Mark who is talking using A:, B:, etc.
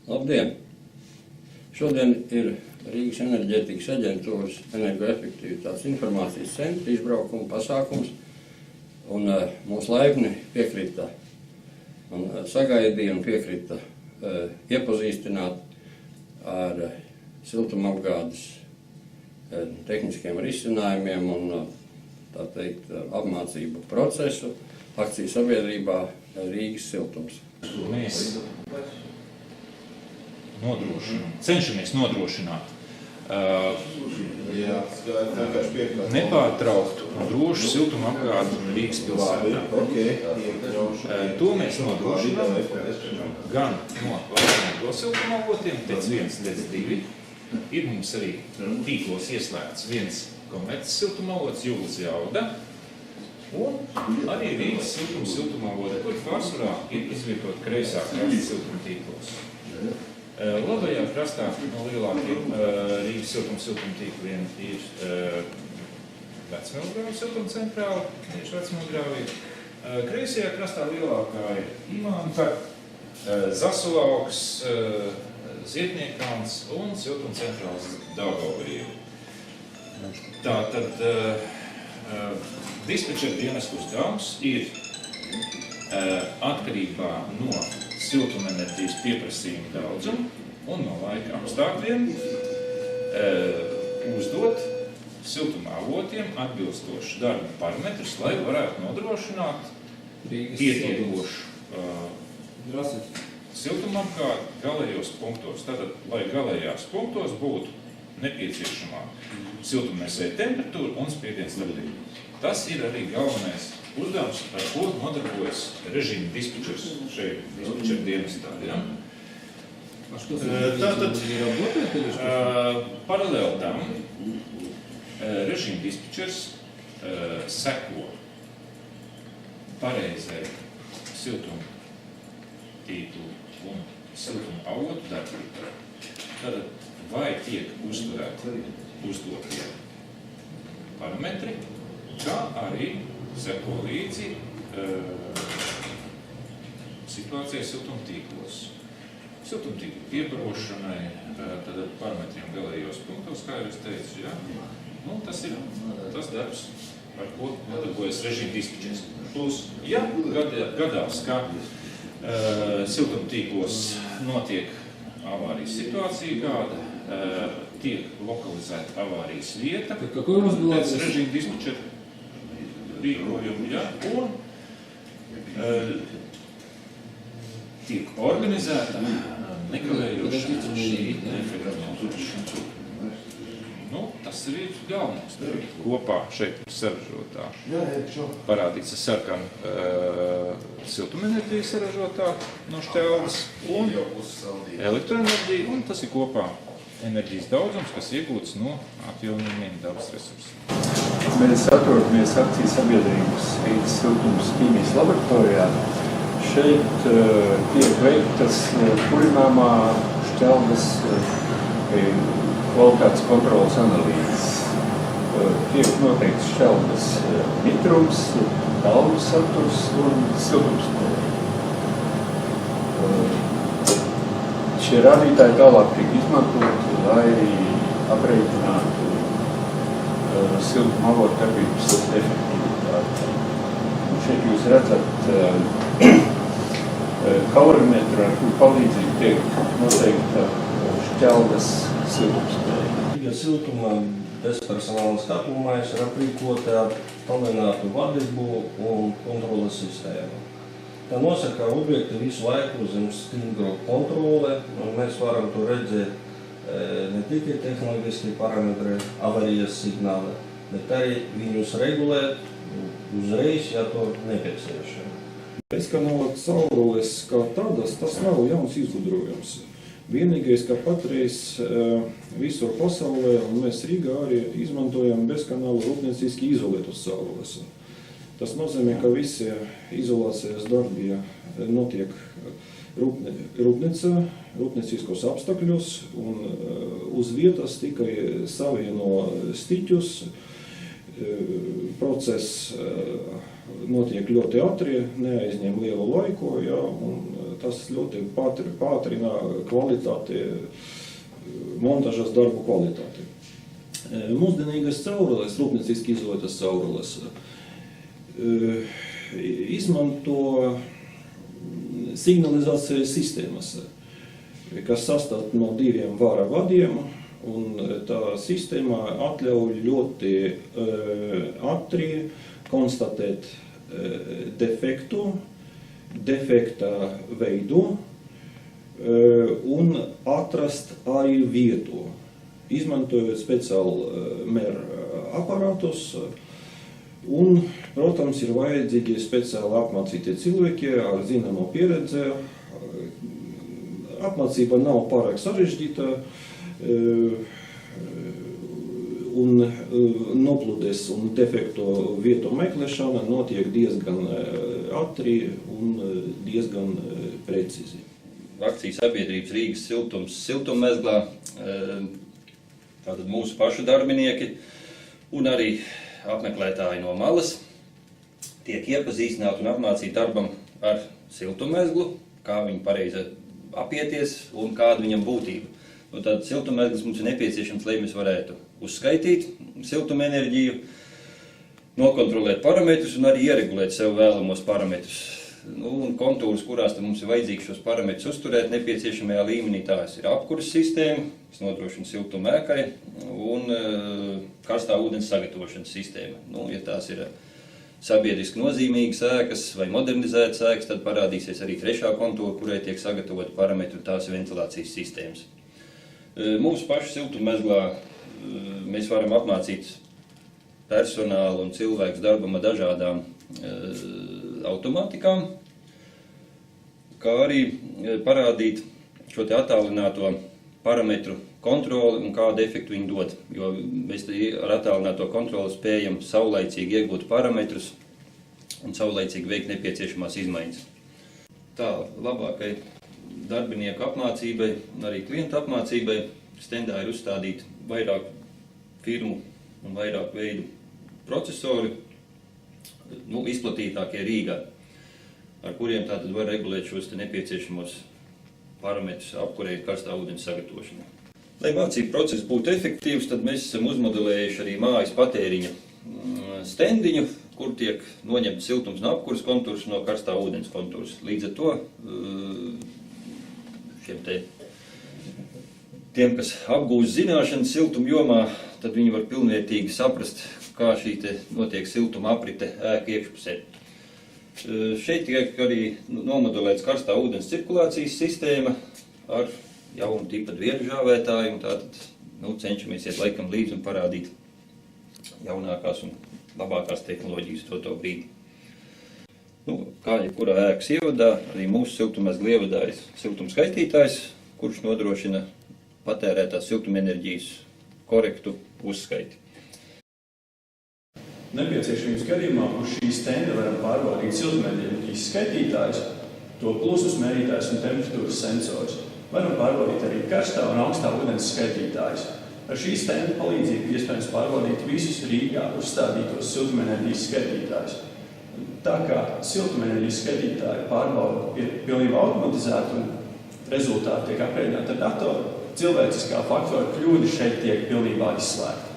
A: Labdien! Šodien ir Rīgas enerģētikas aģentūras energoefektivitātes informācijas centra izbraukuma pasākums, un mūs laipni piekrita un sagaidīja un piekrita iepazīstināt ar siltumapgādes tehniskiem risinājumiem un, tā teikt, apmācību procesu akciju sabiedrībā Rīgas siltums.
B: Mēs cenšamies nodrošināt nepārtrauktu un drošu siltumapgādi Rīgas pilsētā. To mēs nodrošinām gan no valsts siltumavotiem, TEC 1, TEC 2. Ir mums arī tīklos ieslēgts viens komerces siltumavots Jūlas Jauda, un arī Rīgas siltumavoti, kur pārsvarā ir izvietot kreisā krasta siltumtīklos. Labajā krastā no lielākiem Rīgas siltumtīkliem ir Vecmilgrāvju siltumcentrāla, tieši Vecmilgrāvī. Kreisajā krastā lielākā ir Imanta, Zasulauks, Zietniekkalns un siltumcentrāls Daugavpils. Tātad dispečera dienesta uzdevums ir atkarībā no siltumenerģijas pieprasījuma daudzuma un no laika apstākļiem uzdot siltumavotiem atbilstošus darba parametrus, lai varētu nodrošināt pietiekošu siltumapgādi galējos punktos. Tātad, lai galējās punktos būtu nepieciešamā siltumnesēja temperatūra un spiediens stabilība. Tas ir arī galvenais uzdevums, ar ko nodarbojas režīma dispečers šeit dispečera dienestā. Ja? Tātad, paralēli tam režīma dispečers seko pareizai siltumtīklu un siltumavotu darbību. Tātad, vai tiek uzturēti uzdotie parametri, kā arī seko līdzi situācijai siltumtīklos. Siltumtīklu piebarošanai, tātad parametriem galējos punktos, kā jau es teicu, ja? Nu, tas ir tas darbs, ar ko nodarbojas režīma dispečers. Plus, ja gadās, ka siltumtīklos notiek avārijas situācija kāda, tiek lokalizēta avārijas vieta, pēc režīma dispečera rīkojumu, ja, un tiek organizēta nekavējoša šī efektivitāte. Nu, tas ir galvenais. Kopā šeit ir saražotā. Parādīts sarkana siltumenerģija saražotā no Šķeldas un elektroenerģija, un tas ir kopā enerģijas daudzums, kas iegūts no atjaunojumiem dabas resursiem.
C: Mēs atrodamies akciju sabiedrības Rīgas siltums ķīmijas laboratorijā. Šeit tiek veiktas kurināmā Šķeldas kvalitātes kontrolas analīzes. Tiek noteikts Šķeldas mitrums, dalgu saturs un siltumspēja. Šie rādītāji tālāk tiek izmantoti, lai aprēķinātu siltumavotu darbības efektivitāti. Un šeit jūs redzat kalorimetru, ar kuru palīdzību tiek noteikta Šķeldas siltumspēja.
D: Siltuma bezpersonāla skatlumajas ir aprīkota ar palēnātu vadību un kontroles sistēmu. Tā nosaka objekti visu laiku zem stingru kontrole, un mēs varam to redzēt ne tikai tehnoloģiski parametri, avarijas signāli, bet arī viņus regulēt uzreiz, ja to nepieciešams.
E: Bezkanāla caurules kā tādas, tas nav jauns izgudrojums. Vienīgais, ka patreiz visur pasaulē, un mēs Rīgā arī izmantojam bezkanāla rūpnieciski izolētus caurules. Tas nozīmē, ka visi izolācijas darbi notiek rūpnieciskos apstākļos, un uz vietas tikai savieno stiķus. Process notiek ļoti ātri, neaizņem lielu laiku, ja, un tas ļoti pātrina kvalitāti, montažas darbu kvalitāti. Mūsdienīgas caurules, rūpnieciski izvēlētas caurules, izmanto signalizācijas sistēmas, kas sastāv no 2 vara vadiem, un tā sistēma atļauj ļoti ātri konstatēt defekta veidu un atrast arī vietu, izmantojot speciālu mēru aparātus. Un, protams, ir vajadzīgi speciāli apmācītie cilvēki ar zināmo pieredzi. Apmācība nav pārāk sarežģīta, un noplūdes un defektu vietu meklēšana notiek diezgan ātri un diezgan precīzi.
F: Akcijas sabiedrības Rīgas siltums siltummezglā, tātad mūsu pašu darbinieki un arī apmeklētāji no malas tiek iepazīstināti un apmācīti darbam ar siltummezglu, kā viņi pareizi apieties un kāda viņam būtība. Tātad siltummezgls mums ir nepieciešams, lai mēs varētu uzskaitīt siltumenerģiju, nokontrolēt parametrus un arī ieregulēt sev vēlamos parametrus. Un kontūrus, kurās mums ir vajadzīgi šos parametrus uzturēt nepieciešamajā līmenī, tās ir apkuras sistēma, kas nodrošina siltumu ēkai, un karstā ūdens sagatavošanas sistēma. Ja tās ir sabiedriski nozīmīgas ēkas vai modernizētas ēkas, tad parādīsies arī trešā kontūra, kurai tiek sagatavoti parametri, un tās ir ventilācijas sistēmas. Mūsu pašu siltummezglā mēs varam apmācīt personālu un cilvēkus darbam ar dažādām automātikām, kā arī parādīt šo te attālināto parametru kontroli un kādu efektu viņi dod. Jo mēs ar attālināto kontroli spējam saulaicīgi iegūt parametrus un saulaicīgi veikt nepieciešamās izmaiņas. Tā labākai darbinieku apmācībai un arī klientu apmācībai stendā ir uzstādīt vairāk firmu un vairāk veidu procesori, izplatītākie Rīgā, ar kuriem tātad var regulēt šos nepieciešamos parametrus apkurei karstā ūdens sagatavošanai. Lai mācību process būtu efektīvs, tad mēs esam uzmodelējuši arī mājas patēriņa stendiņu, kur tiek noņemts siltums no apkuras kontūrs un no karstā ūdens kontūrs. Līdz ar to tiem, kas apgūst zināšanas siltuma jomā, tad viņi var pilnvērtīgi saprast, kā šī notiek siltuma aprite ēka iekšpusē. Šeit tiek arī nomodelēts karstā ūdens cirkulācijas sistēma ar jaunu tipa dvieru žāvētāju, un tātad cenšamies iet laikam līdzi un parādīt jaunākās un labākās tehnoloģijas to brīdi. Kā jebkurā ēkas ievadā, arī mūsu siltummezgla ievadā ir siltumskaitītājs, kurš nodrošina patērētās siltumenerģijas korektu uzskaiti.
C: Nepieciešamības gadījumā uz šī stenda varam pārbaudīt siltumenerģijas skaitītājus, to plusus mērītājus un temperatūras sensors. Varam pārbaudīt arī karstā un augstā ūdens skaitītājus. Ar šī stenda palīdzību iespējams pārbaudīt visus Rīgā uzstādītos siltumenerģijas skaitītājus. Tā kā siltumenerģijas skaitītāju pārbauda ir pilnībā automatizēta un rezultāti tiek aprēķināti ar datoru, cilvēciskā faktora kļūda šeit tiek pilnībā izslēgta.